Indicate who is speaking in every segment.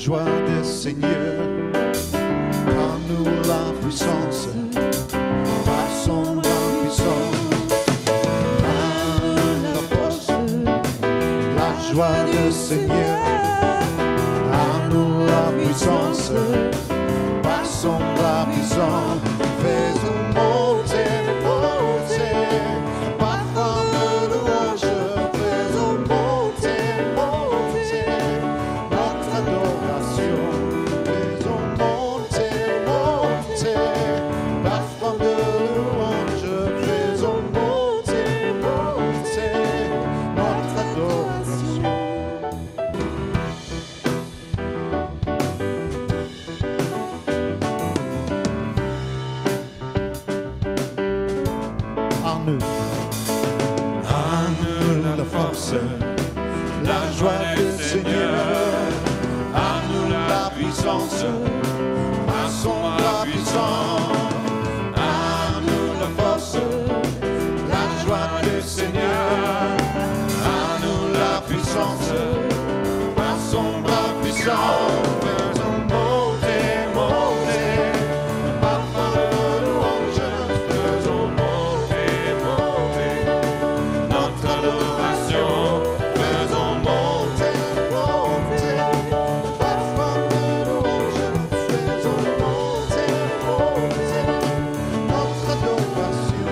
Speaker 1: joie des seigneurs, car nous la puissance, par son bras puissant, la force, la joie des seigneurs, à nous la puissance, par son bras puissant, faisons monter, monter, parfum de louange, faisons monter, monter, notre adoration, faisons monter, monter, parfum de louange, faisons monter, monter, notre adoration. À nous la force, la joie du Seigneur, à nous la puissance, à son bras puissant, à nous la force, la joie du Seigneur, à nous la puissance, à son bras puissant. Faisons monter, monter, parfum de louange, faisons monter, monter, notre adoration, faisons monter, monter, parfum de louange, faisons monter, monter, notre adoration.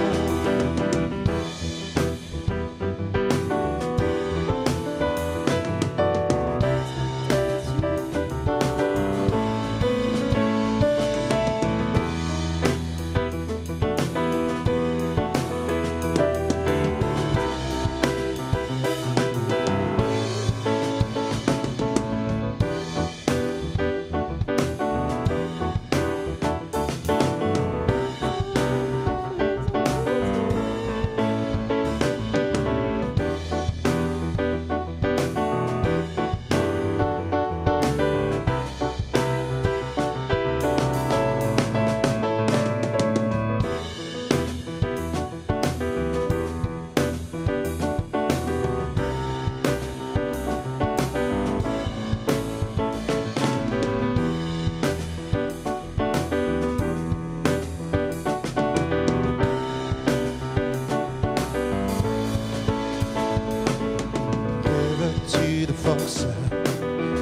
Speaker 1: Revêtu de force,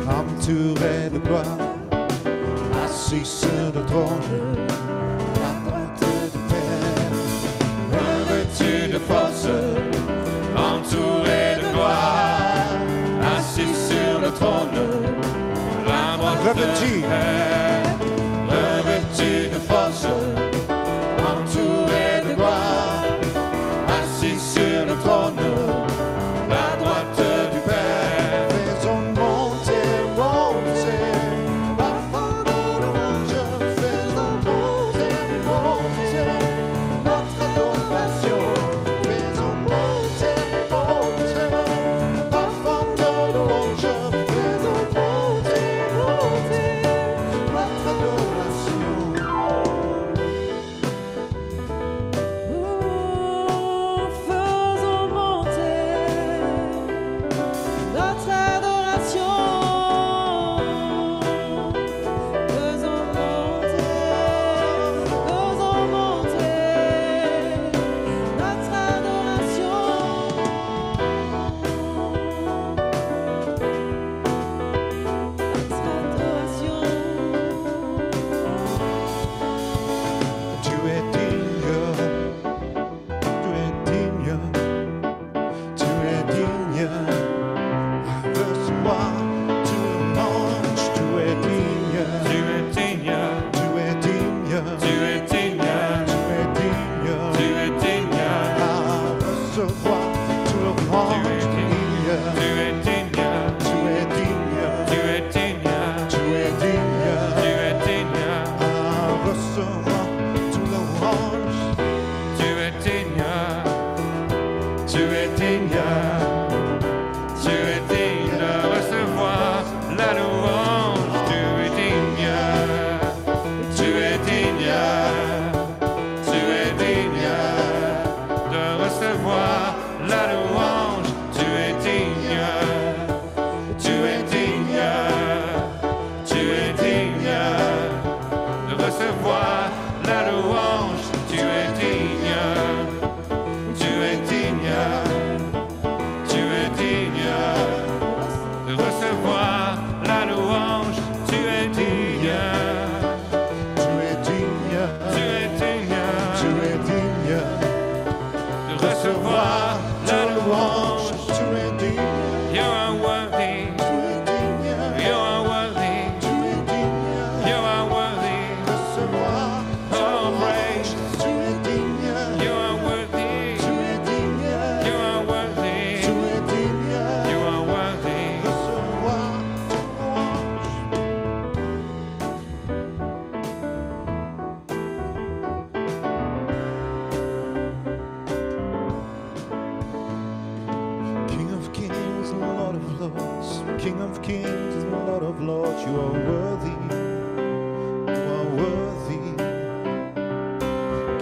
Speaker 1: entouré de gloire, assis sur le trône, à droite du Père. Revêtu de force, entouré de gloire, assis sur le trône, à droite du Père. Revêtu de force, entouré de gloire, assis sur le trône, la droite du Père. Faisons monter, monter, parfum de louange, faisons monter, monter, notre adoration. Faisons monter, monter, parfum de louange, faisons monter, monter, notre Lord, you are worthy. You are worthy.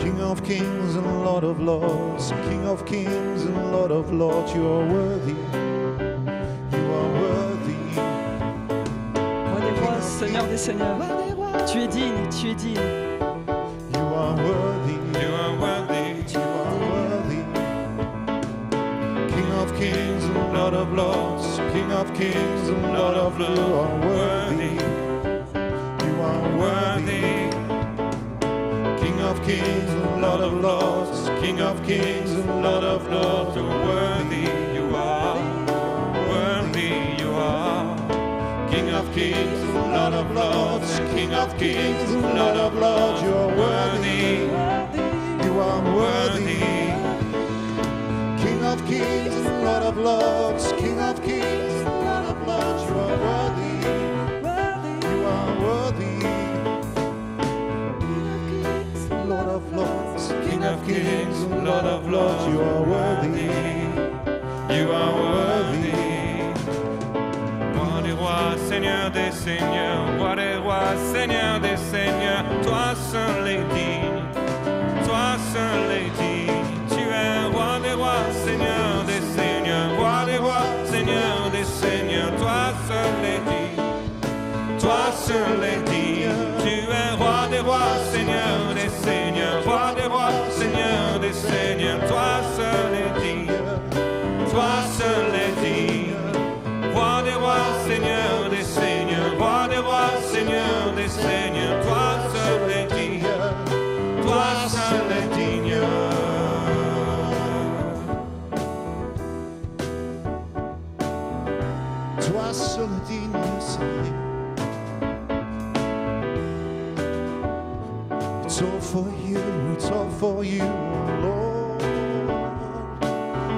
Speaker 1: King of kings and Lord of lords, King of kings and Lord of lords, you are worthy. You are worthy.
Speaker 2: Roi des rois, Seigneur des seigneurs, tu es digne, tu es digne.
Speaker 1: You are worthy.
Speaker 3: You are worthy.
Speaker 1: You are worthy. King of kings and Lord of lords, King of kings and Lord of lords, you are worthy. You are worthy. King of kings and Lord of lords, King of kings and Lord of lords, you are worthy. You are worthy. You are King of kings and Lord of lords, King of kings and Lord of lords, you are worthy. You are worthy. King of kings and Lord of lords, King of kings and Lord of lords, you are worthy. You are worthy. Lord of lords, King of kings and Lord of lords, you are worthy. You are worthy.
Speaker 3: Roi des rois, Seigneur des seigneurs, Roi des rois, Seigneur des seigneurs, toi seul est digne, toi seul est digne. Tu es Roi des rois, Seigneur des seigneurs, Roi des rois, Seigneur des seigneurs, toi seul est digne, toi seul est digne. Tu es Roi des rois, Seigneur des seigneurs, Roi des rois, Seigneur des seigneurs, toi seul est digne, toi seul est digne. Roi des rois, Seigneur des seigneurs, Roi des rois, Seigneur des seigneurs, toi seul est digne, toi seul est digne.
Speaker 1: Toi seul est digne, Seigneur. It's all for you, it's all for you, Lord.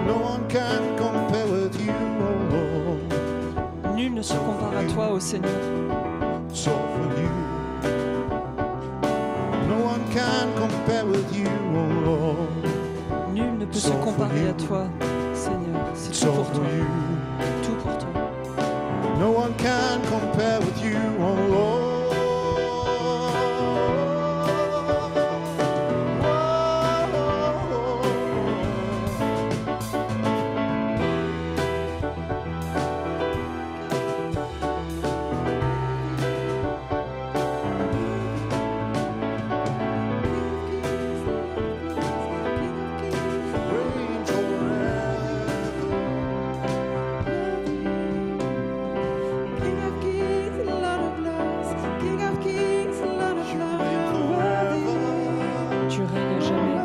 Speaker 1: No one can compare with you, oh Lord.
Speaker 2: Nul ne se compare à toi, ô Seigneur.
Speaker 1: It's all for you. No one can compare with you, oh Lord.
Speaker 2: Nul ne peut se comparer à toi, Seigneur. C'est
Speaker 1: It's
Speaker 2: tout
Speaker 1: all
Speaker 2: pour
Speaker 1: for
Speaker 2: toi.
Speaker 1: you.
Speaker 2: Tout pour toi.
Speaker 1: No one can compare with you, oh Lord.
Speaker 2: Tu règnes à jamais.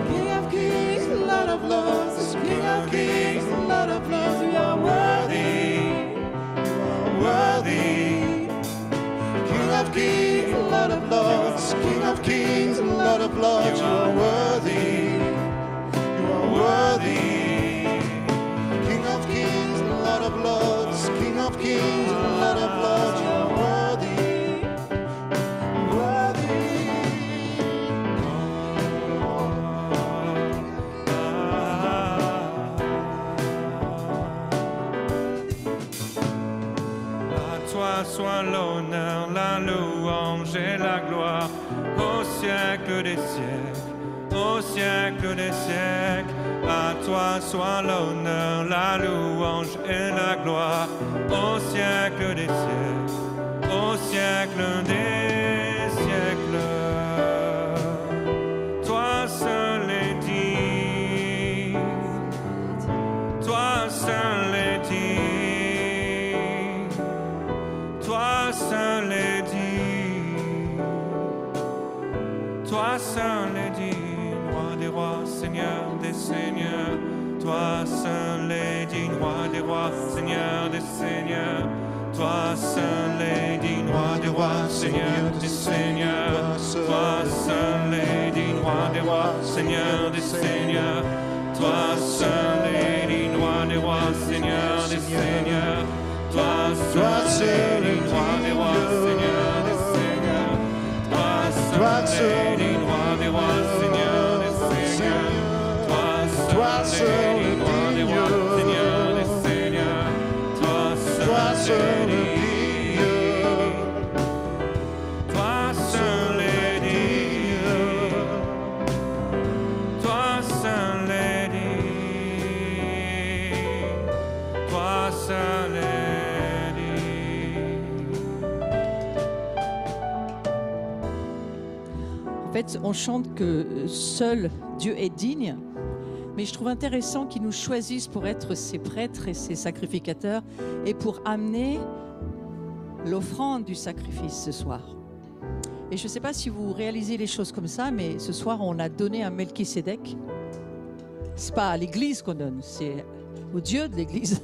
Speaker 1: King of kings, Lord of lords, King of kings, Lord of lords, you are worthy. You are worthy. King of kings, Lord of lords, King of kings, Lord of lords, you are worthy. You are worthy. King of kings, Lord of lords, King of kings, Lord of lords, you are worthy.
Speaker 3: Soit l'honneur, la louange et la gloire au siècle des siècles, au siècle des siècles. À toi soit l'honneur, la louange et la gloire au siècle des siècles, au siècle des siècles. Toi seul est digne, toi seul est digne. Toi seul est digne, toi seul est digne, Roi des rois, Seigneur des seigneurs. Toi seul est digne, Roi des rois, Seigneur des seigneurs. Toi seul est digne, Roi des rois, Seigneur des seigneurs. Toi seul est digne, Roi des rois, Seigneur des seigneurs. Toi seul est digne, Roi des rois, Seigneur des seigneurs. Toi seul est digne, Roi des rois, Seigneur des seigneurs. Toi seul est digne, Roi des rois, Seigneur des seigneurs. Toi seul est digne, Roi des rois, Seigneur des seigneurs. Toi seul digne. Toi seul es digne. Toi seul est digne. Toi seul est
Speaker 4: En fait, on chante que seul Dieu est digne, mais je trouve intéressant qu'il nous choisisse pour être ses prêtres et ses sacrificateurs et pour amener l'offrande du sacrifice ce soir. Et je ne sais pas si vous réalisez les choses comme ça, mais ce soir, on a donné un Melchisédek. Ce n'est pas à l'Église qu'on donne, c'est au Dieu de l'Église.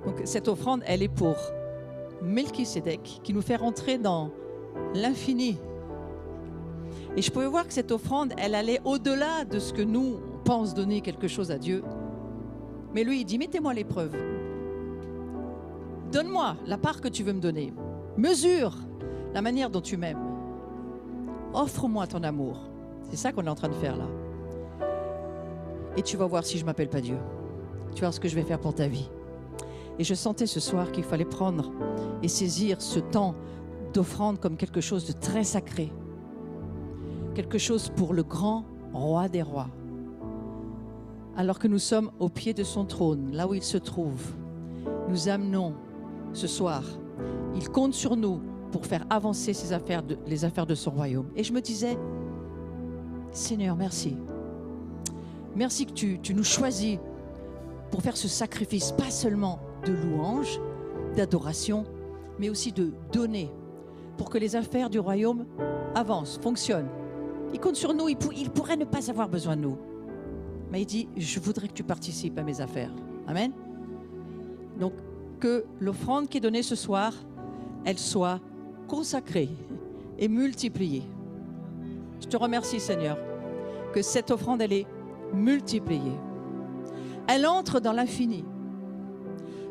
Speaker 4: Donc cette offrande, elle est pour Melchisédek, qui nous fait rentrer dans l'infini. Et je pouvais voir que cette offrande, elle allait au-delà de ce que nous, on pense donner quelque chose à Dieu. Mais lui, il dit, mettez-moi à l'épreuve. Donne-moi la part que tu veux me donner. Mesure la manière dont tu m'aimes. Offre-moi ton amour. C'est ça qu'on est en train de faire là. Et tu vas voir si je ne m'appelle pas Dieu. Tu vas voir ce que je vais faire pour ta vie. Et je sentais ce soir qu'il fallait prendre et saisir ce temps d'offrande comme quelque chose de très sacré. Quelque chose pour le grand roi des rois. Alors que nous sommes au pied de son trône, là où il se trouve, nous amenons ce soir. Il compte sur nous pour faire avancer les affaires de son royaume. Et je me disais, Seigneur, merci. Merci que tu nous choisis pour faire ce sacrifice, pas seulement de louange, d'adoration, mais aussi de donner pour que les affaires du royaume avancent, fonctionnent. Il compte sur nous, il pourrait ne pas avoir besoin de nous. Mais il dit, je voudrais que tu participes à mes affaires. Amen. Donc, que l'offrande qui est donnée ce soir, elle soit consacrée et multipliée. Je te remercie, Seigneur, que cette offrande, elle est multipliée. Elle entre dans l'infini.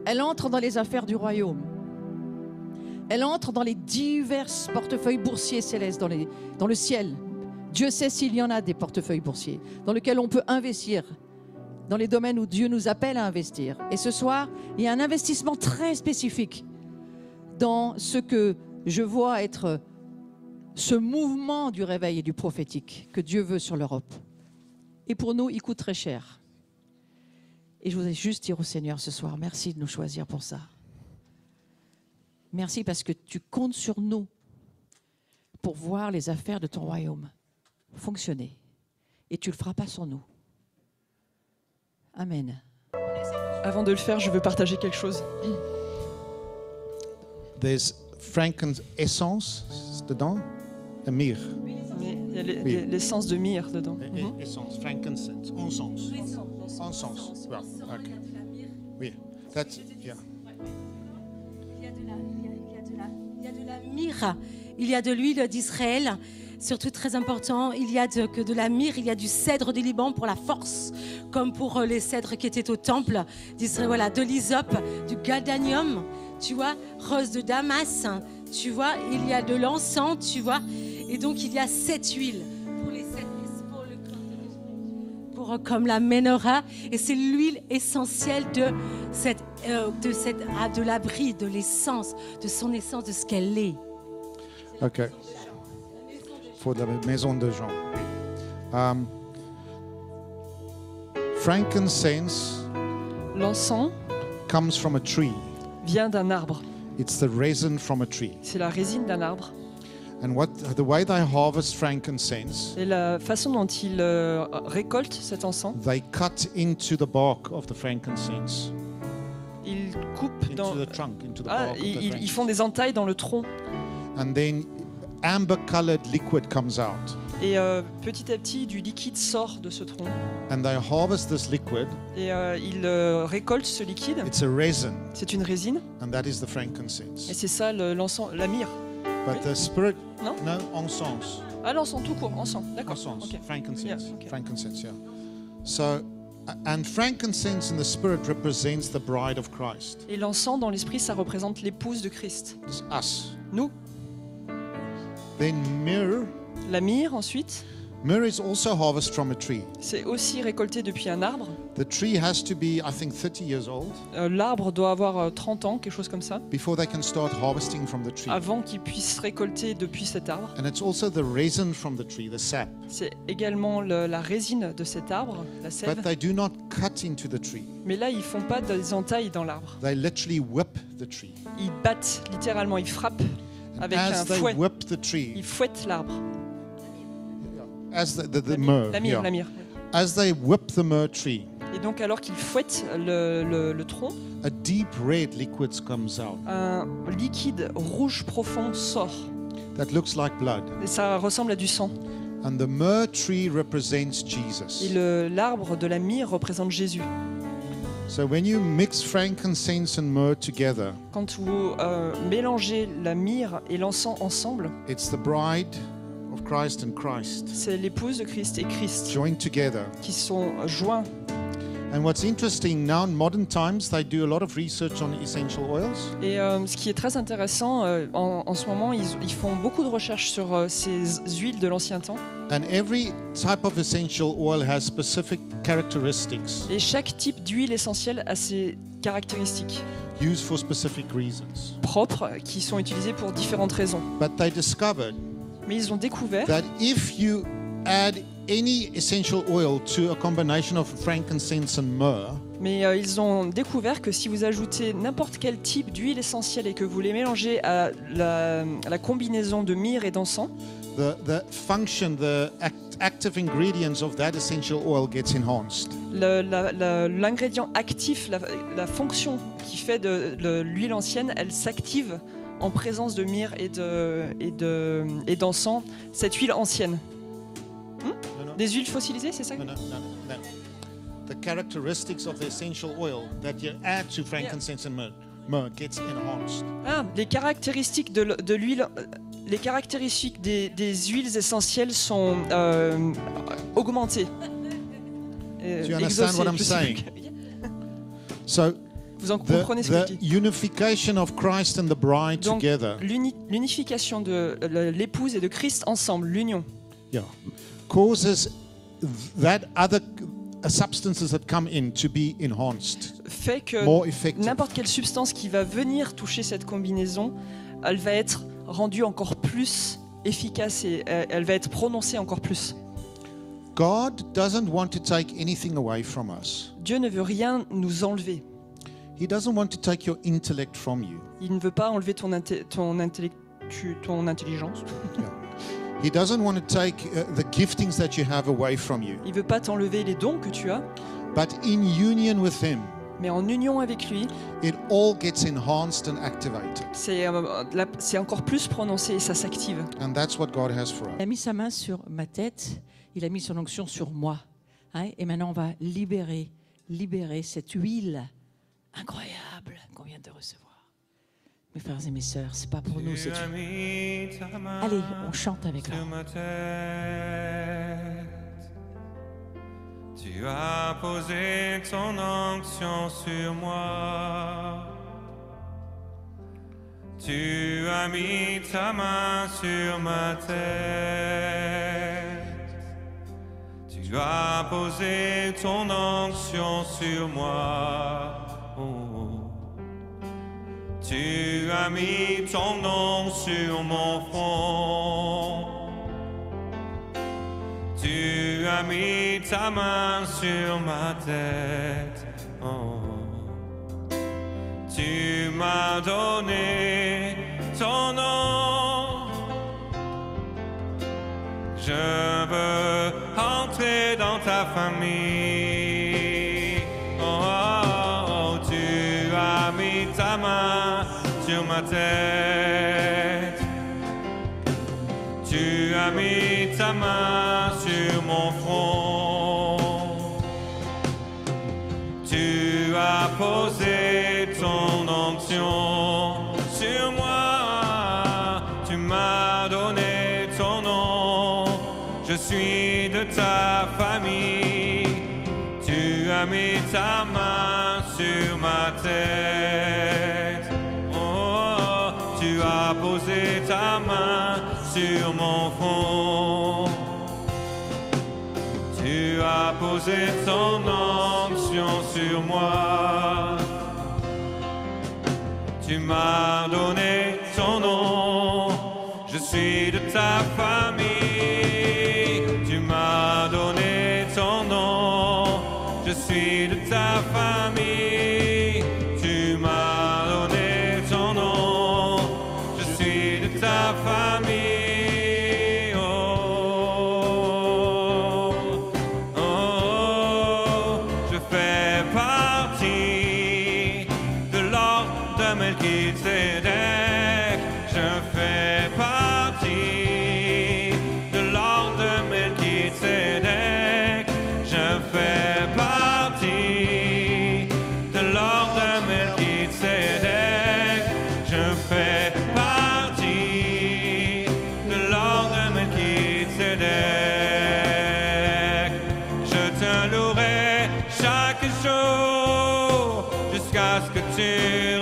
Speaker 4: Elle entre dans les affaires du royaume. Elle entre dans les divers portefeuilles boursiers célestes dans le ciel. Dieu sait s'il y en a des portefeuilles boursiers dans lesquels on peut investir, dans les domaines où Dieu nous appelle à investir. Et ce soir, il y a un investissement très spécifique dans ce que je vois être ce mouvement du réveil et du prophétique que Dieu veut sur l'Europe. Et pour nous, il coûte très cher. Et je voudrais juste dire au Seigneur ce soir, merci de nous choisir pour ça. Merci parce que tu comptes sur nous pour voir les affaires de ton royaume fonctionner. Et tu ne le feras pas sans nous. Amen.
Speaker 2: Avant de le faire, je veux partager quelque chose.
Speaker 1: There's frankincense dedans, et myrrhe.
Speaker 2: Il y a l'essence de myrrhe dedans.
Speaker 1: Essence, frankincense, encens. Encens. Well, okay. Oui, that's, yeah.
Speaker 5: Il y a de la myrrhe, il y a de l'huile d'Israël, surtout très important, il y a de la myrrhe, il y a du cèdre du Liban pour la force, comme pour les cèdres qui étaient au temple d'Israël, voilà, de l'hysope, du gadanium, tu vois, rose de Damas, tu vois, il y a de l'encens, tu vois, et donc il y a cette huile pour les 7 pour le corps pour comme la menorah, et c'est l'huile essentielle de l'abri, de l'essence, de son essence, de ce qu'elle est.
Speaker 1: Ok. Pour la maison de Jean. Frankincense
Speaker 2: L'encens
Speaker 1: comes from a tree.
Speaker 2: vient d'un arbre.
Speaker 1: It's the resin from a tree.
Speaker 2: C'est la résine d'un arbre.
Speaker 1: And the way they harvest frankincense,
Speaker 2: Et la façon dont ils récoltent cet encens,
Speaker 1: they cut into the bark of the frankincense,
Speaker 2: ils coupent
Speaker 1: into
Speaker 2: dans...
Speaker 1: the trunk, into the
Speaker 2: Ah,
Speaker 1: bark of the
Speaker 2: ils font
Speaker 1: frankincense.
Speaker 2: des entailles dans le tronc.
Speaker 1: And then amber-colored liquid comes out.
Speaker 2: Et petit à petit, du liquide sort de ce tronc.
Speaker 1: And they harvest this liquid.
Speaker 2: Et ils récoltent ce liquide.
Speaker 1: It's a resin,
Speaker 2: C'est une résine.
Speaker 1: and that is the
Speaker 2: Et
Speaker 1: frankincense.
Speaker 2: c'est ça l'encens, la myrrhe.
Speaker 1: But the spirit,
Speaker 2: Non?
Speaker 1: no, encens.
Speaker 2: Ah, l'encens tout court, encens. D'accord.
Speaker 1: Encens,
Speaker 2: Ok.
Speaker 1: frankincense,
Speaker 2: Yeah, okay.
Speaker 1: frankincense, yeah. So, and frankincense in the spirit represents the bride of Christ.
Speaker 2: Et l'encens dans l'esprit, ça représente l'épouse de Christ.
Speaker 1: It's us.
Speaker 2: Nous.
Speaker 1: Then myrrh,
Speaker 2: La myrrhe ensuite.
Speaker 1: Myrrh is also harvested from a tree.
Speaker 2: C'est aussi récolté depuis un arbre.
Speaker 1: The tree has to be, I think, 30 years old
Speaker 2: L'arbre doit avoir 30 ans, quelque chose comme ça,
Speaker 1: before they can start harvesting from the tree.
Speaker 2: avant qu'il puisse récolter depuis cet arbre.
Speaker 1: And it's also the resin from the tree, the sap.
Speaker 2: C'est également la résine de cet arbre, la sève.
Speaker 1: But they do not cut into the tree.
Speaker 2: Mais là, ils font pas des entailles dans l'arbre.
Speaker 1: They literally whip the tree.
Speaker 2: Ils battent, littéralement, ils frappent
Speaker 1: And
Speaker 2: avec un
Speaker 1: as they
Speaker 2: fouet.
Speaker 1: whip the tree,
Speaker 2: Ils fouettent l'arbre.
Speaker 1: as the myrrh,
Speaker 2: La myrrhe,
Speaker 1: yeah.
Speaker 2: la myrrhe.
Speaker 1: As they whip the myrrh tree,
Speaker 2: Et donc, alors qu'ils fouettent le tronc,
Speaker 1: a deep red liquid comes out
Speaker 2: un liquide rouge profond sort.
Speaker 1: that looks like blood.
Speaker 2: Et ça ressemble à du sang.
Speaker 1: And the myrrh tree represents
Speaker 2: Et
Speaker 1: Jesus.
Speaker 2: l'arbre de la myrrhe représente Jésus.
Speaker 1: So when you mix frankincense and myrrh together,
Speaker 2: Quand vous mélangez la myrrhe et l'encens ensemble,
Speaker 1: it's the bride of Christ and Christ
Speaker 2: c'est l'épouse de Christ et Christ
Speaker 1: joined together.
Speaker 2: qui sont joints.
Speaker 1: And what's interesting now in modern times, they do a lot of research on essential oils.
Speaker 2: Et ce qui est très intéressant, en ce moment, ils font beaucoup de recherches sur ces huiles de l'ancien temps.
Speaker 1: And every type of essential oil has specific characteristics
Speaker 2: Et chaque type d'huile essentielle a ses caractéristiques
Speaker 1: used for specific reasons.
Speaker 2: propres qui sont utilisées pour différentes raisons.
Speaker 1: But they discovered
Speaker 2: Mais ils ont découvert
Speaker 1: that if you add any essential oil to a combination of frankincense and myrrh,
Speaker 2: ils ont découvert que si vous ajoutez n'importe quel type d'huile essentielle et que vous les mélangez à la combinaison de myrrhe et d'encens,
Speaker 1: the function, the active ingredients of that essential oil gets enhanced.
Speaker 2: l'ingrédient actif, la fonction qui fait de l'huile ancienne, elle s'active en présence de myrrhe et d'encens, cette huile ancienne.
Speaker 1: No, no,
Speaker 2: Des huiles fossilisées, c'est ça?
Speaker 1: no, no, no, no. The characteristics of the essential oil that you add to frankincense and myrrh gets enhanced.
Speaker 2: Ah, les caractéristiques de l'huile, les caractéristiques des huiles essentielles sont augmentées.
Speaker 1: Do you understand what I'm saying? So
Speaker 2: Vous en comprenez ce que je
Speaker 1: the
Speaker 2: dis?
Speaker 1: unification of Christ and the bride
Speaker 2: Donc,
Speaker 1: together,
Speaker 2: l'unification de l'épouse et de Christ ensemble, l'union,
Speaker 1: yeah, causes that other substances that come in to be enhanced,
Speaker 2: fait que
Speaker 1: more effective.
Speaker 2: n'importe quelle substance qui va venir toucher cette combinaison, elle va être rendue encore plus efficace et elle va être prononcée encore plus.
Speaker 1: God doesn't want to take anything away from us.
Speaker 2: Dieu ne veut rien nous enlever.
Speaker 1: He doesn't want to take your intellect from you.
Speaker 2: Il ne veut pas enlever ton intelligence.
Speaker 1: He doesn't want to take the giftings that you have away from you.
Speaker 2: Il ne veut pas t'enlever les dons que tu as,
Speaker 1: But in union with Him,
Speaker 2: mais en union avec lui,
Speaker 1: it all gets enhanced and activated.
Speaker 2: c'est encore plus prononcé et ça s'active.
Speaker 1: And that's what God has for us.
Speaker 4: Il a mis sa main sur ma tête, il a mis son onction sur moi. Hein, et maintenant, on va libérer cette huile incroyable qu'on vient de recevoir. Mes frères et mes sœurs, c'est pas pour nous, c'est
Speaker 3: Tu as
Speaker 4: Dieu.
Speaker 3: mis ta main
Speaker 4: Allez, on chante avec
Speaker 3: sur
Speaker 4: là.
Speaker 3: ma tête. Tu as posé ton onction sur moi. Tu as mis ta main sur ma tête. Tu as posé ton onction sur moi. Oh. Tu as mis ton nom sur mon front. Tu as mis ta main sur ma tête. Oh. Tu m'as donné ton nom. Je veux entrer dans ta famille. Oh, oh, oh. Tu as mis ta main sur ma tête. Tu as mis ta main sur mon front. Tu as posé ton onction sur moi. Tu m'as donné ton nom. Je suis de ta famille. Tu as mis ta main sur ma tête. Oh, tu as posé ta main sur mon front. Tu as posé ton onction sur moi. Tu m'as donné ton nom. Je suis de ta famille. Tu m'as donné ton nom. Je suis de ta famille. Tu m'as donné ton nom. Je suis de ta famille.
Speaker 1: Melchizedek, je fais partie de l'ordre de Melchizedek, je fais partie de l'ordre de Melchizedek, je fais partie de l'ordre de Melchizedek. Je te louerai chaque jour jusqu'à ce que tu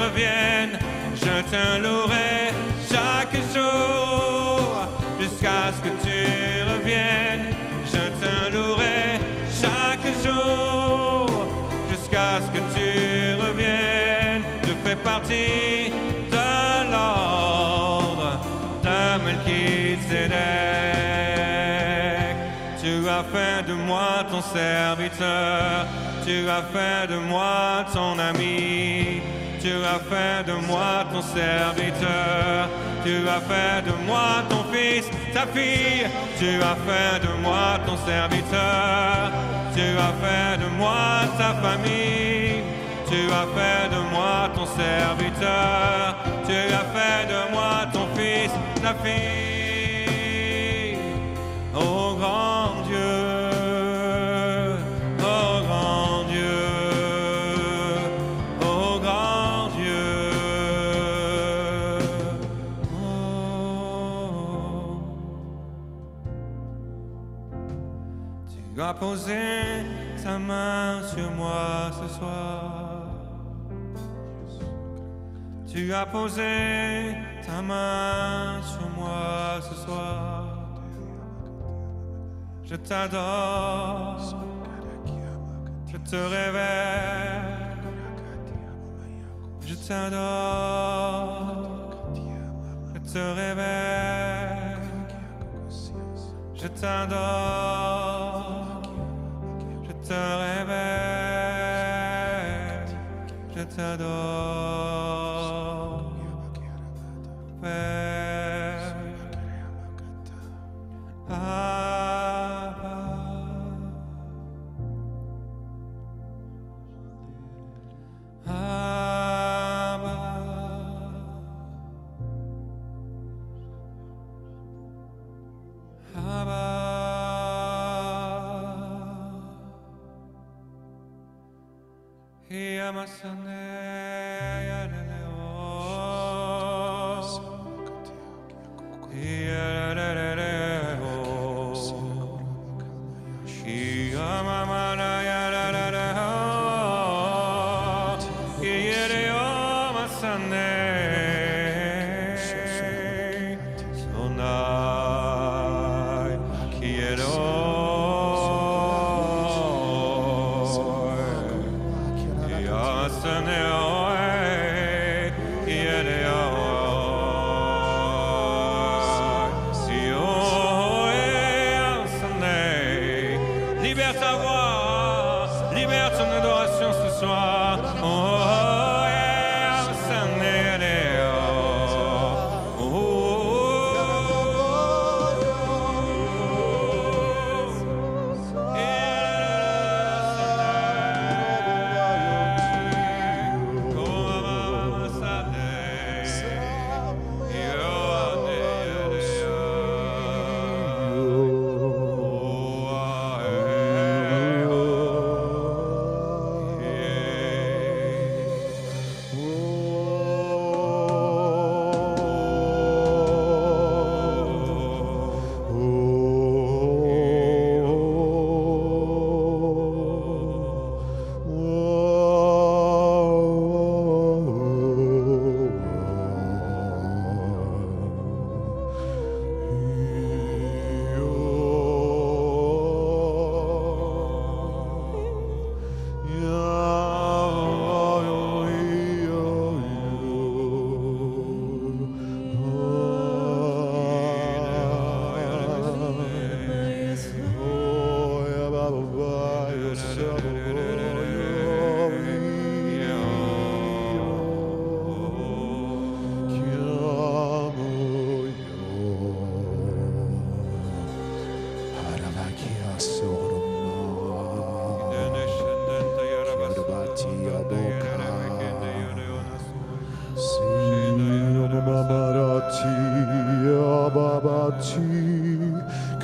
Speaker 1: reviennes. Je te louerai chaque jour jusqu'à ce que tu reviennes. Je te louerai chaque jour jusqu'à ce que tu reviennes. Je fais partie de l'ordre de Melchizedek. Tu as fait de moi ton serviteur. Tu as fait de moi ton ami. Tu as fait de moi ton serviteur, tu as fait de moi ton fils, ta fille, tu as fait de moi ton serviteur, tu as fait de moi ta famille, tu as fait de moi ton serviteur, tu as fait de moi ton fils, ta fille, ô grand Dieu. Tu as posé ta main sur moi ce soir. Tu as posé ta main sur moi ce soir. Je t'adore. Je te révère. Je t'adore. Je te révère. Je t'adore. Je te révère, je t'adore, Père. Abba. Abba. Abba. Yamasane yaleleo yaleleo Yamamana yaleleo yeleo masane sonai yeleo Yamasane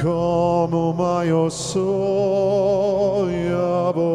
Speaker 1: como maioso yabo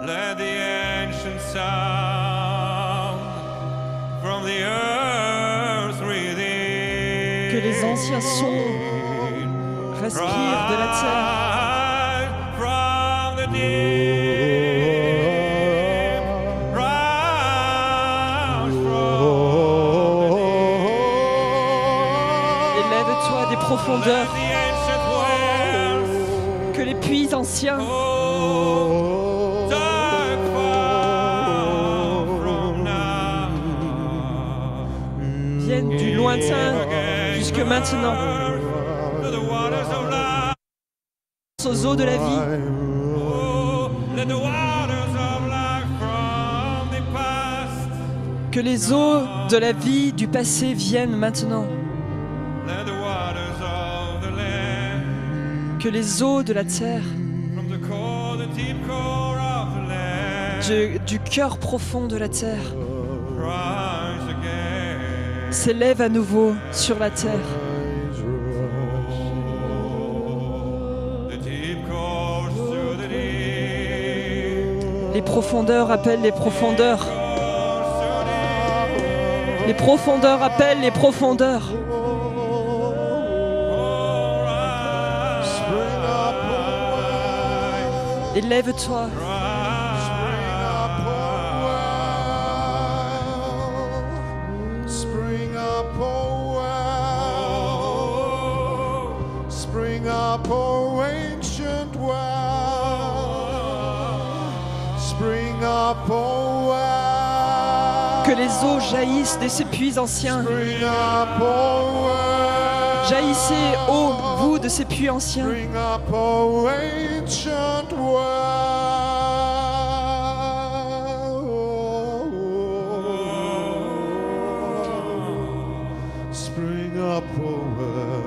Speaker 3: Let the ancient sound from the earth within.
Speaker 2: Que les anciens sons respirent de la terre.
Speaker 3: Rise from the deep. Rise from the deep.
Speaker 2: Élève-toi des profondeurs,
Speaker 3: Let the ancient wells
Speaker 2: que les puits anciens
Speaker 3: dark far from now.
Speaker 2: viennent du lointain jusque maintenant,
Speaker 3: To the waters of life.
Speaker 2: aux eaux de la vie.
Speaker 3: Oh, let the waters of life from the past.
Speaker 2: Que les eaux de la vie du passé viennent maintenant.
Speaker 3: Let the waters of the land.
Speaker 2: Que les eaux de la terre,
Speaker 3: From the core, the deep core of the land.
Speaker 2: du cœur profond de la terre,
Speaker 3: Rise again.
Speaker 2: s'élèvent à nouveau sur la terre.
Speaker 3: The deep calls to the deep.
Speaker 2: Les profondeurs appellent les profondeurs.
Speaker 3: Calls to the deep.
Speaker 2: Les profondeurs appellent les profondeurs.
Speaker 3: Oh, rise.
Speaker 2: Élève-toi,
Speaker 1: Spring up, oh well. Spring up, oh ancient well. Spring up, oh well.
Speaker 2: que les eaux jaillissent de ces puits anciens.
Speaker 1: Spring up, oh well.
Speaker 2: Jaillissez, ô vous, de ces puits anciens.
Speaker 1: Spring up, oh ancient well. Spring up, oh well.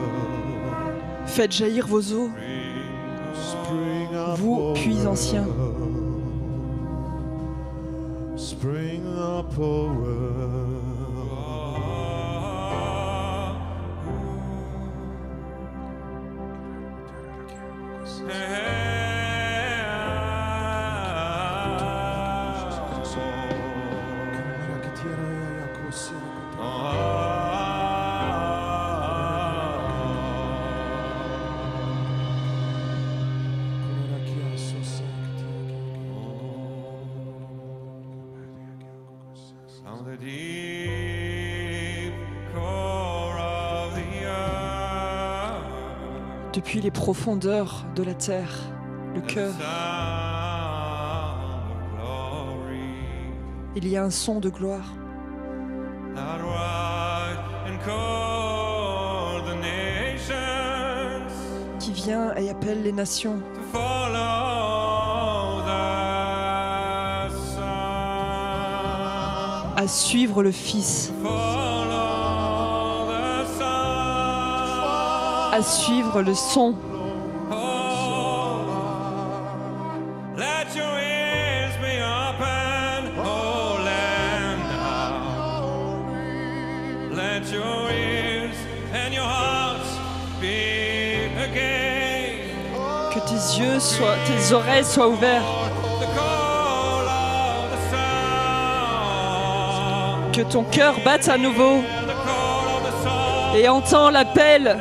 Speaker 2: Faites jaillir vos eaux,
Speaker 1: Spring up,
Speaker 2: vous,
Speaker 1: oh
Speaker 2: puits ancien.
Speaker 1: Spring up, oh well.
Speaker 3: On the deep core of the earth,
Speaker 2: Depuis les profondeurs de la terre, le cœur,
Speaker 3: sound of glory,
Speaker 2: il y a un son de gloire
Speaker 3: that rise and call the nations
Speaker 2: qui vient et appelle les nations
Speaker 3: to follow the Son,
Speaker 2: à suivre le Fils,
Speaker 3: follow the Son.
Speaker 2: à suivre le son.
Speaker 3: Oh, let your ears be open, oh land now. Let your ears and your hearts beat again.
Speaker 2: Que tes yeux soient, tes oreilles soient ouvertes,
Speaker 3: The call of the sun,
Speaker 2: que ton cœur batte à nouveau
Speaker 3: the call of the sun
Speaker 2: et entends l'appel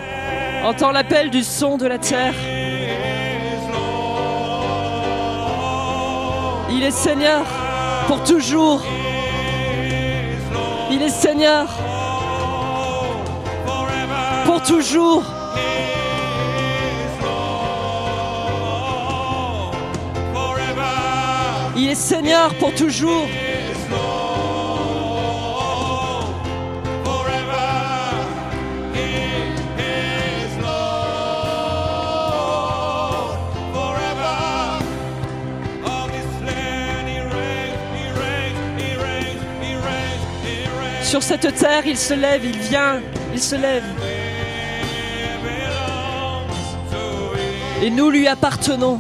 Speaker 2: du son de la terre.
Speaker 3: is Lord.
Speaker 2: Il est Seigneur pour toujours. Il est Seigneur
Speaker 3: Forever
Speaker 2: pour toujours.
Speaker 3: forever.
Speaker 2: Il est Seigneur pour toujours. Sur cette terre, il se lève, il vient, il se lève. Et nous lui appartenons.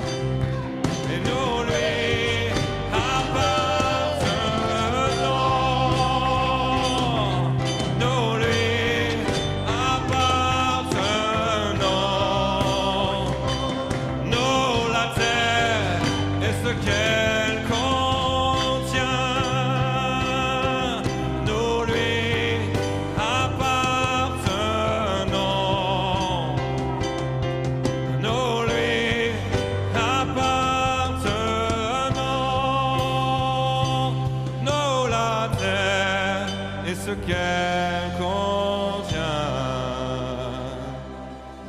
Speaker 3: Qu'elle contient,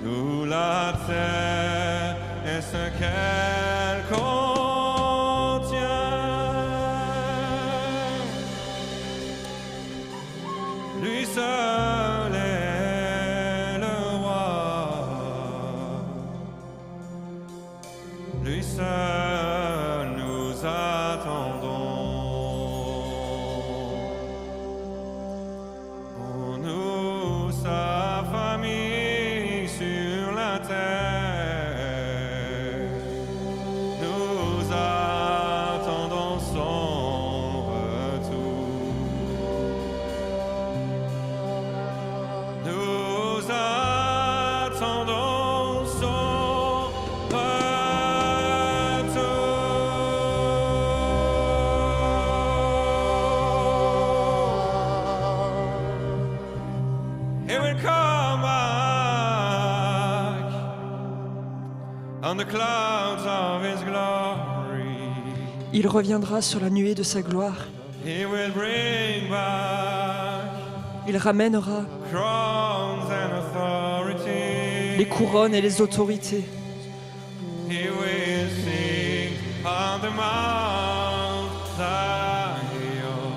Speaker 3: nous la terre et ce qu'elle contient. Lui seul est le roi, lui seul nous attendons. Sa famille sur la terre, nous attendons son retour. Nous attendons son retour. He will come back on the clouds of his glory.
Speaker 2: Il reviendra sur la nuée de sa gloire.
Speaker 3: He will bring back
Speaker 2: Il ramènera
Speaker 3: crowns and authority.
Speaker 2: les couronnes et les autorités.
Speaker 3: He will sing on the Mount Zion.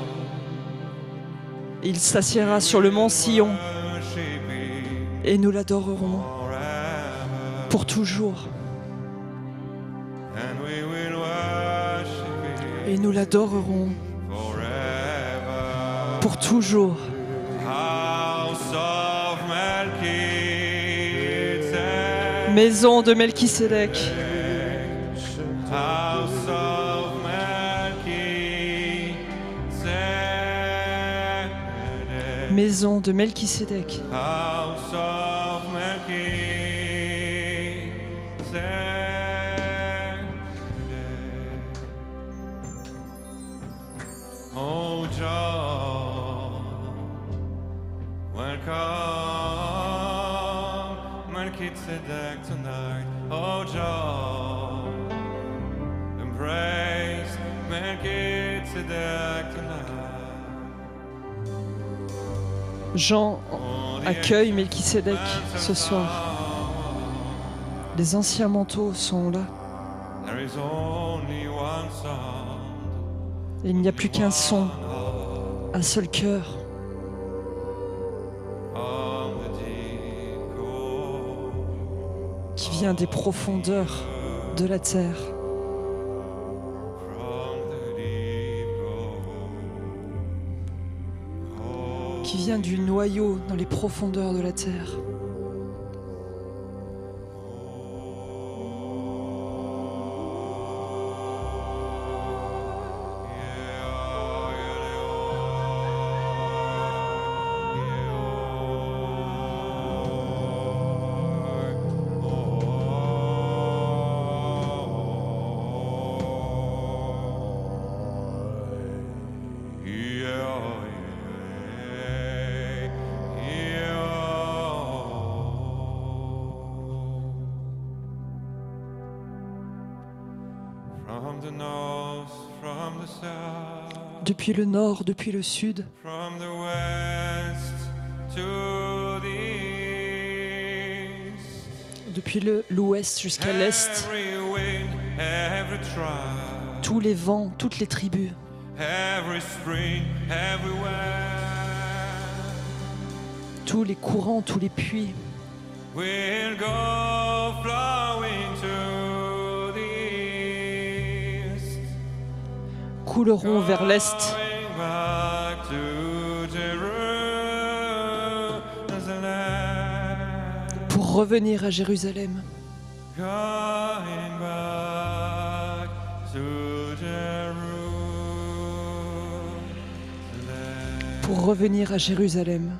Speaker 2: Il s'assiera sur le mont Sion
Speaker 3: Worship him
Speaker 2: et nous l'adorerons
Speaker 3: forever.
Speaker 2: pour toujours.
Speaker 3: And we will worship him
Speaker 2: Et nous l'adorerons
Speaker 3: forever.
Speaker 2: pour toujours.
Speaker 3: House of Melchizedek.
Speaker 2: Maison de Melchisédek.
Speaker 3: House of Melchizedek.
Speaker 2: Maison de Melchisédek.
Speaker 3: House of Melchizedek. Oh, John, welcome, Melchizedek tonight. Oh, John, embrace Melchizedek tonight.
Speaker 2: Jean accueille Melchisédek ce soir. Les anciens manteaux sont là.
Speaker 3: There is only one sound.
Speaker 2: Et il n'y a plus qu'un son, un seul cœur.
Speaker 3: From the deep cold,
Speaker 2: Qui vient des profondeurs de la terre.
Speaker 3: from the deep cold,
Speaker 2: Qui vient du noyau dans les profondeurs de la terre.
Speaker 3: From the north, from the south,
Speaker 2: Depuis le nord, depuis le sud,
Speaker 3: from the west to the east,
Speaker 2: depuis l'ouest jusqu'à l'est,
Speaker 3: every wind, every tribe,
Speaker 2: tous les vents, toutes les tribus,
Speaker 3: every spring, everywhere,
Speaker 2: tous les courants, tous les puits,
Speaker 3: we'll go flowing to the east,
Speaker 2: couleront vers l'est
Speaker 3: going back to Jerusalem,
Speaker 2: pour revenir à Jérusalem.
Speaker 3: going back to Jerusalem.
Speaker 2: Pour revenir à Jérusalem.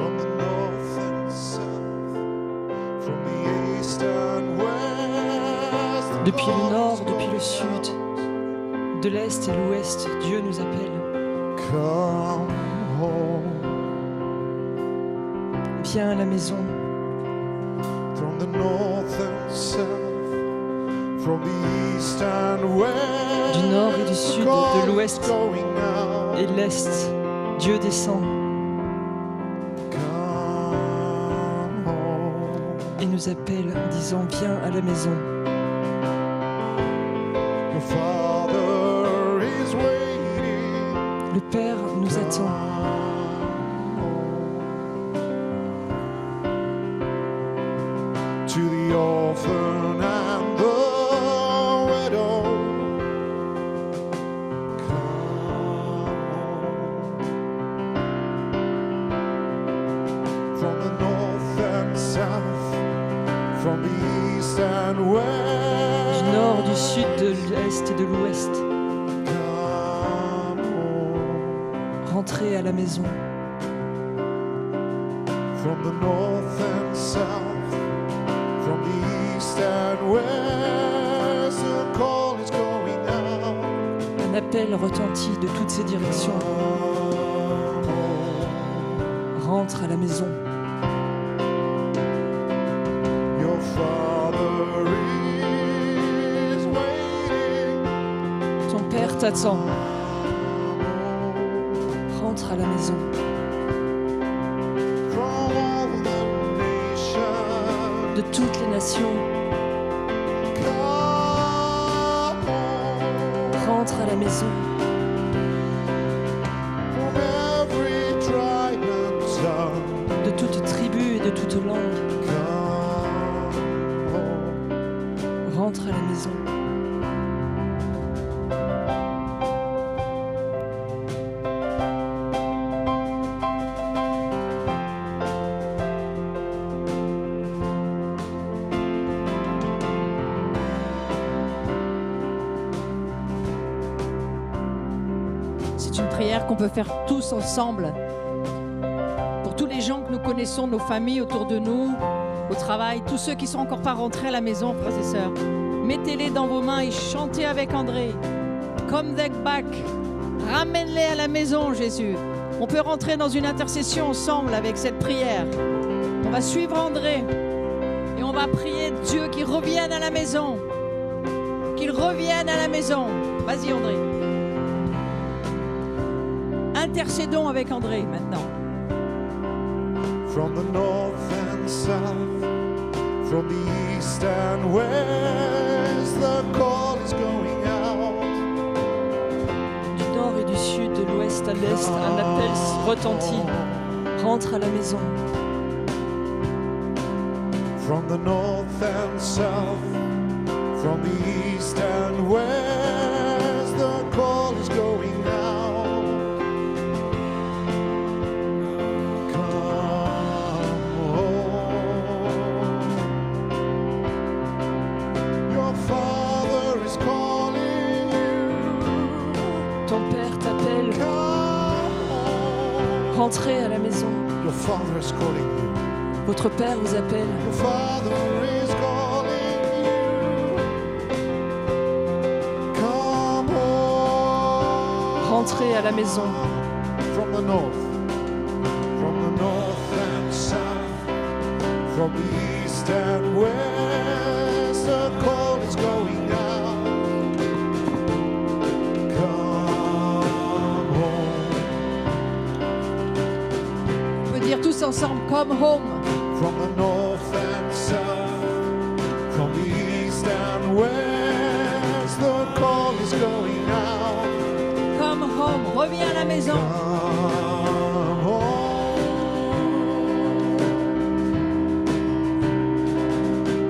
Speaker 1: From the north and south, from the east and west.
Speaker 2: Depuis le nord, depuis le sud, de l'est et l'ouest, Dieu nous appelle.
Speaker 1: Come home.
Speaker 2: Viens à la maison.
Speaker 1: From the north and south, from the east and west.
Speaker 2: Du nord et du sud,
Speaker 1: God
Speaker 2: de l'ouest
Speaker 1: is going out.
Speaker 2: et de l'est, Dieu descend
Speaker 1: Come home.
Speaker 2: et nous appelle en disant viens à la maison.
Speaker 1: Your Father is waiting.
Speaker 2: Le Père nous attend.
Speaker 1: To the orphan and the widow, come. From the north and south, from the east and west.
Speaker 2: Du nord, du sud, de l'est et de l'ouest,
Speaker 1: Come home.
Speaker 2: rentrez à la maison.
Speaker 1: From the north and south, from the east and west, the call is going out.
Speaker 2: Un appel retentit de toutes ces directions. Rentre à la maison.
Speaker 1: Your Father is waiting.
Speaker 2: Ton Père t'attend. Rentre à la maison.
Speaker 1: From all the nations,
Speaker 2: De toutes les nations,
Speaker 1: come home.
Speaker 2: rentre à la maison.
Speaker 1: From every tribe and tongue,
Speaker 2: De toute tribu et de toute langue,
Speaker 1: come home.
Speaker 2: rentre à la maison.
Speaker 4: C'est une prière qu'on peut faire tous ensemble. Pour tous les gens que nous connaissons, nos familles autour de nous, au travail, tous ceux qui sont encore pas rentrés à la maison, frères et sœurs, mettez-les dans vos mains et chantez avec André. Come back. Ramène-les à la maison, Jésus. On peut rentrer dans une intercession ensemble avec cette prière. On va suivre André et on va prier Dieu qu'il revienne à la maison. Qu'il revienne à la maison. Vas-y, André. Intercédons avec André maintenant.
Speaker 1: From the north and south, from the east and west, the call is going out.
Speaker 2: Du nord et du sud, de l'ouest à l'est, un appel retentit. Rentre à la maison.
Speaker 1: From the north and south, from the east and west, the call is going out. Come home. Your Father is calling you.
Speaker 2: Ton Père t'appelle.
Speaker 1: Come home.
Speaker 2: Rentrez à la maison.
Speaker 1: Your Father is calling you.
Speaker 2: Votre Père vous appelle.
Speaker 1: Your Father is calling you. Come home.
Speaker 2: Rentrez à la maison.
Speaker 1: From the north and south, from the east and west, the call is going out. Come home.
Speaker 4: On peut dire tous ensemble, come home.
Speaker 1: From the north and south, from the east and west, the call is going out.
Speaker 4: Come home. Reviens à la maison.
Speaker 1: Come home.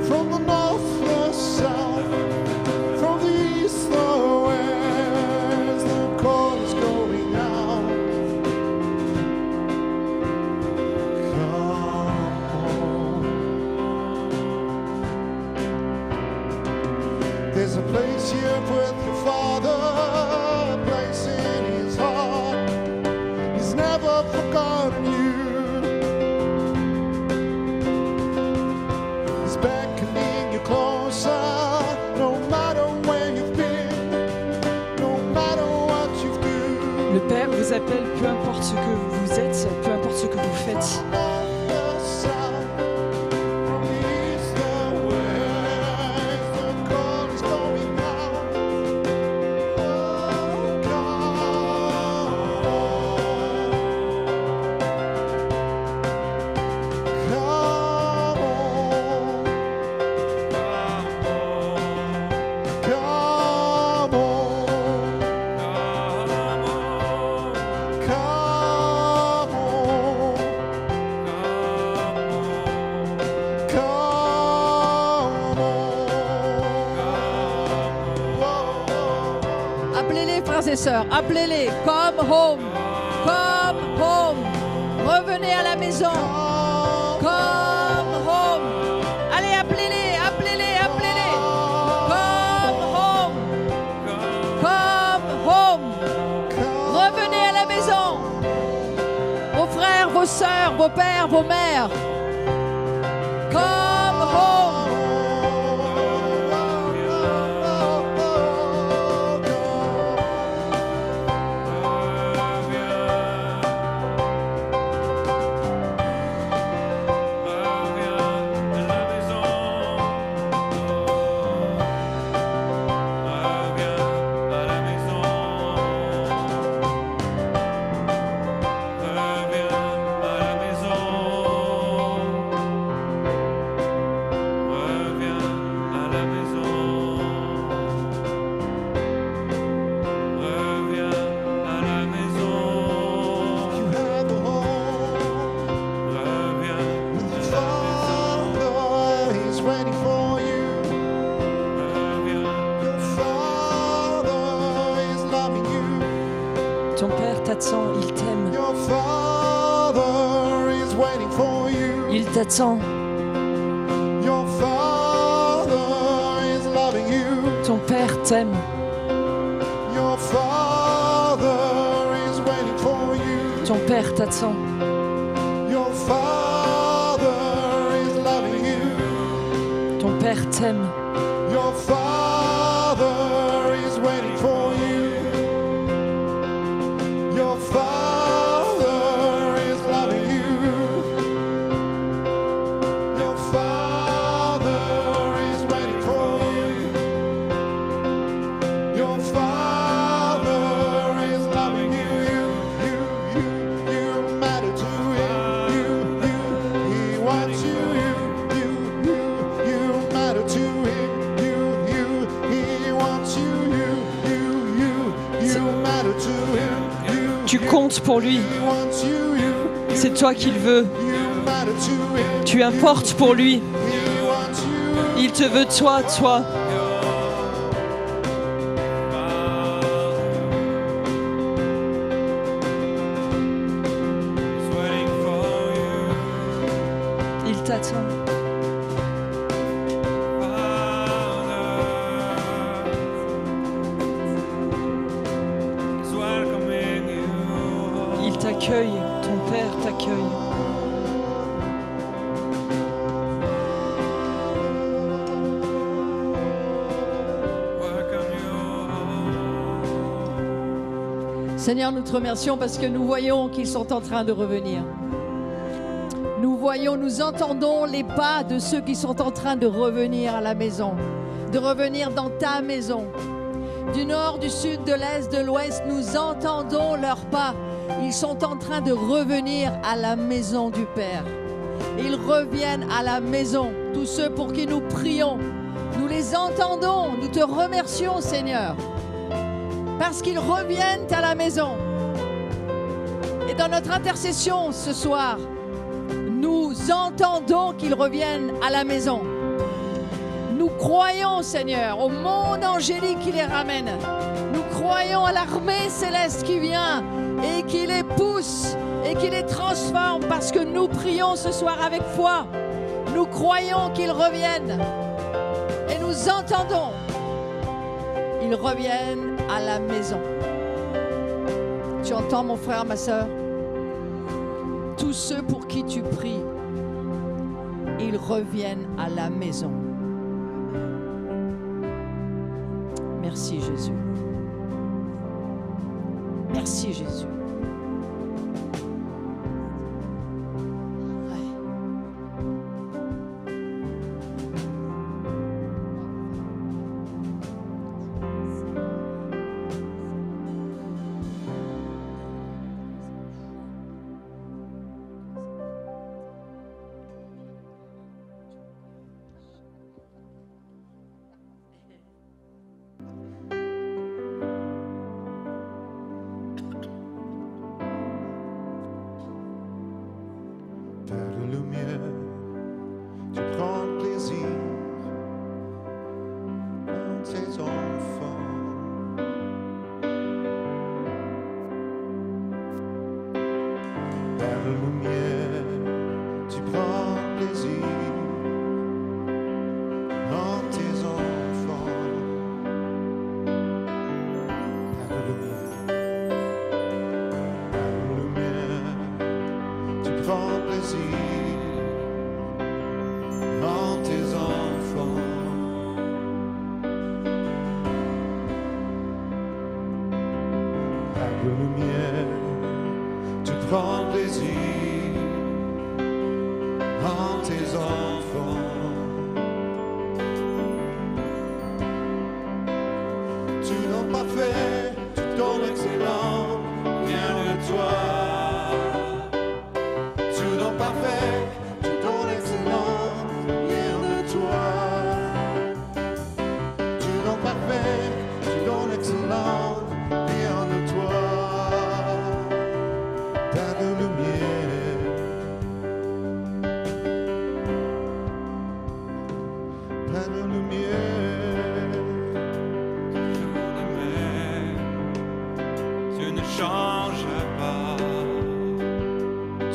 Speaker 1: From the north, the south, from the east, the west, the call is going out. Come home. There's a place here with your Father, a place in His heart.
Speaker 2: t'appelle, peu importe ce que vous êtes, peu importe ce que vous faites.
Speaker 4: Appelez-les, frères et sœurs, appelez-les. Come home. Come home. Revenez à la maison. Come home. Allez, appelez-les, appelez-les, appelez-les. Come home. Come home. Revenez à la maison. Vos frères, vos sœurs, vos pères, vos mères. Come home.
Speaker 2: Ton Père t'attend, il t'aime.
Speaker 1: Your Father is waiting for you.
Speaker 2: Il t'attend.
Speaker 1: Your Father is loving you.
Speaker 2: Ton Père t'aime.
Speaker 1: Your Father is waiting for you.
Speaker 2: Ton Père t'attend.
Speaker 1: Your Father is loving you.
Speaker 2: Ton Père t'aime.
Speaker 1: Your Father is waiting for you. Your Father is loving you. Your Father is waiting for you. Your Father is loving you. You matter to him. He wants you. You matter to him. He wants you. You matter to him.
Speaker 2: Tu comptes pour lui. C'est toi qu'il veut. Tu importes pour lui. Il te veut toi, toi. Il t'attend. Il t'accueille, ton Père t'accueille.
Speaker 4: Seigneur, nous te remercions parce que nous voyons qu'ils sont en train de revenir. Nous voyons, nous entendons les pas de ceux qui sont en train de revenir à la maison, de revenir dans ta maison. Du nord, du sud, de l'est, de l'ouest, nous entendons leurs pas. Ils sont en train de revenir à la maison du Père. Ils reviennent à la maison. Tous ceux pour qui nous prions, nous les entendons. Nous te remercions, Seigneur, parce qu'ils reviennent à la maison. Et dans notre intercession ce soir, nous entendons qu'ils reviennent à la maison. Nous croyons, Seigneur, au monde angélique qui les ramène. Nous croyons à l'armée céleste qui vient et qui les pousse et qui les transforme parce que nous prions ce soir avec foi. Nous croyons qu'ils reviennent et nous entendons. Ils reviennent à la maison. Tu entends, mon frère, ma sœur? Tous ceux pour qui tu pries, ils reviennent à la maison. Merci Jésus. Merci Jésus.
Speaker 1: Père de lumière, tu prends plaisir dans tes enfants. Père de lumière, tu prends plaisir dans tes enfants. Père de lumière, tu prends plaisir dans tes enfants. Père de lumière, tu prends plaisir dans tes enfants. Tu n'as pas fait tout ton excellent, rien de toi. Tu n'as pas fait tout ton excellent, rien de toi. Tu n'as pas fait tout ton excellent, rien de toi. Père de lumière, Père de lumière,
Speaker 3: Toujours le même, tu ne changes pas.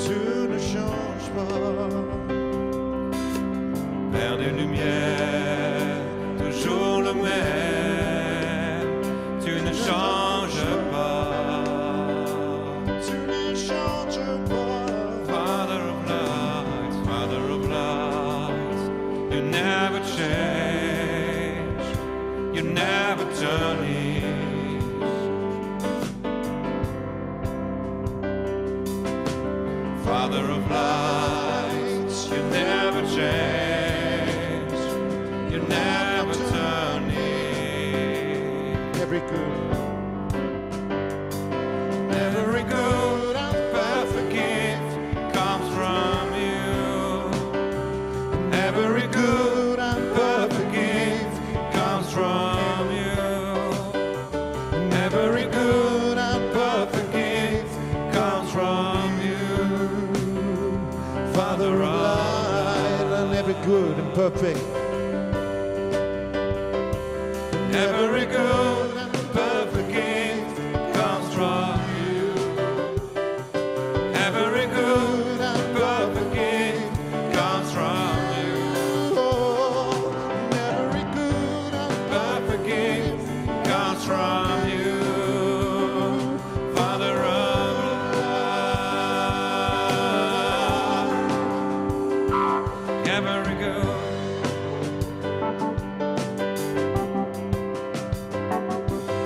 Speaker 1: tu ne changes pas.
Speaker 3: Père des lumières, toujours le même, tu ne changes pas.
Speaker 1: Tu ne changes pas.
Speaker 3: Father of lights, you never change, you never turn east. Father of lights, you never change, you never turn east.
Speaker 1: Every good,
Speaker 3: Every good and perfect gift comes from you. Every good and perfect gift comes from you. Every good and perfect gift comes from you.
Speaker 1: Father of light, and every good and perfect.
Speaker 3: Every good and perfect gift comes from you. Every good and perfect gift comes from you.
Speaker 1: Oh, every good and
Speaker 3: Perfect gift comes from you, Father of love. Every good,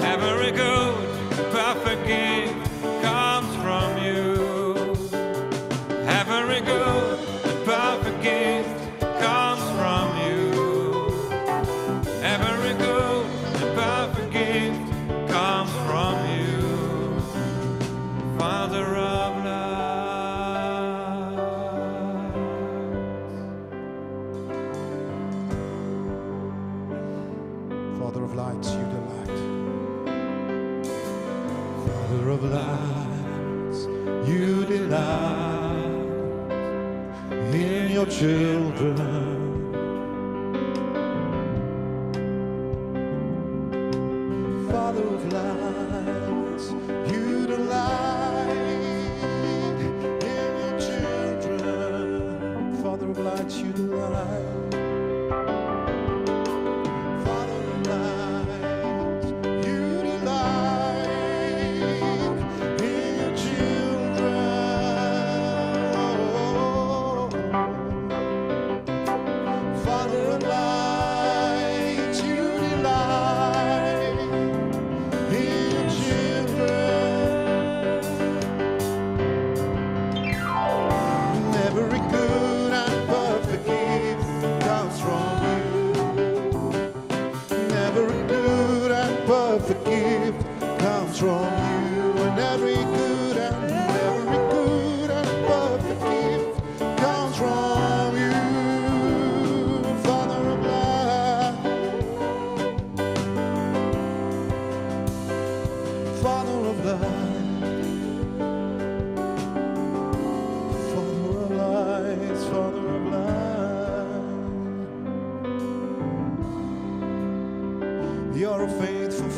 Speaker 3: every good, perfect gift comes from you. Every good, perfect gift comes from you. Every good and perfect gift comes from you, Father of love.
Speaker 1: Father of lights, you delight. Father of lights, you delight in your children. Father of lights, you delight in your children. Father of lights, you delight. Father of lights, you delight in your children. Father of lights, you delight in your children. Every good and perfect gift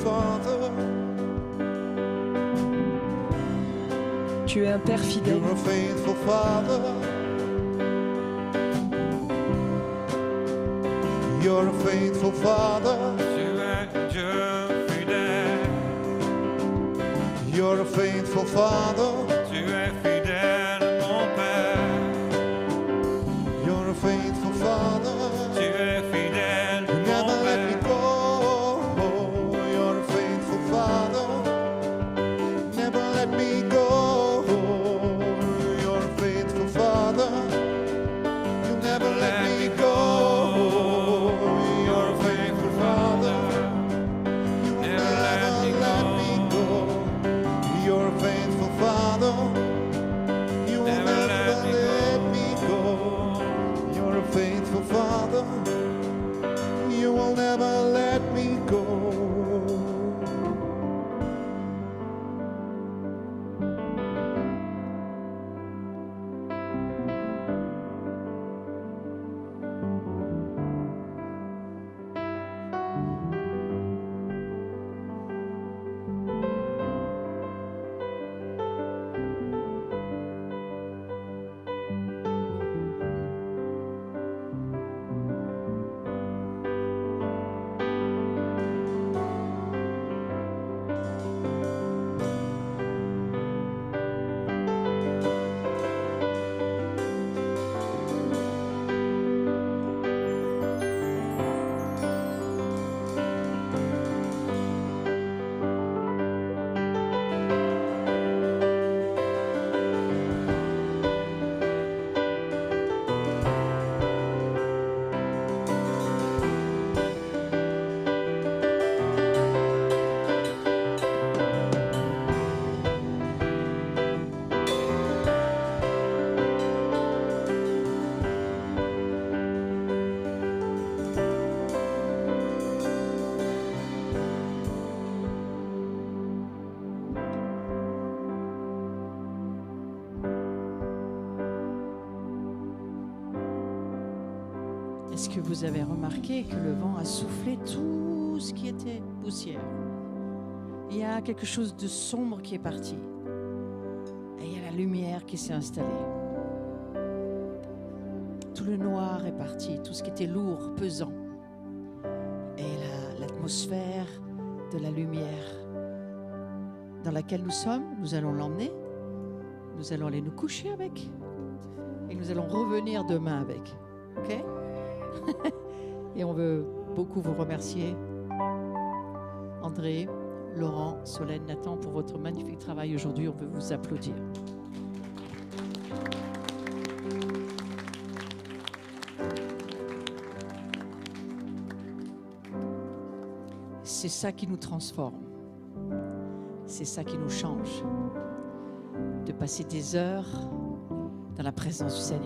Speaker 1: Father.
Speaker 2: Tu es un Père fidèle.
Speaker 1: You're a faithful Father. You're a faithful Father.
Speaker 3: Tu es Dieu fidèle.
Speaker 1: You're a faithful Father.
Speaker 3: Tu es fidèle, mon Père.
Speaker 1: You're a faithful Father.
Speaker 3: Tu es fidèle,
Speaker 1: You
Speaker 3: mon
Speaker 1: never let me
Speaker 3: Père.
Speaker 1: go. You're a faithful Father. Never let me go. You're a faithful Father. You never let me go. You're a faithful Father. You
Speaker 3: Never let me
Speaker 1: let me go. You're a faithful Father. You will
Speaker 3: Never
Speaker 1: never
Speaker 3: let me
Speaker 1: let me go. You're a faithful Father. You will never let me go.
Speaker 4: Est-ce que vous avez remarqué que le vent a soufflé tout ce qui était poussière? Il y a quelque chose de sombre qui est parti. Et il y a la lumière qui s'est installée. Tout le noir est parti, tout ce qui était lourd, pesant. Et l'atmosphère de la lumière dans laquelle nous sommes, nous allons l'emmener. Nous allons aller nous coucher avec. Et nous allons revenir demain avec. OK? Et on veut beaucoup vous remercier, André, Laurent, Solène, Nathan, pour votre magnifique travail aujourd'hui. On veut vous applaudir. C'est ça qui nous transforme. C'est ça qui nous change. De passer des heures dans la présence du Seigneur.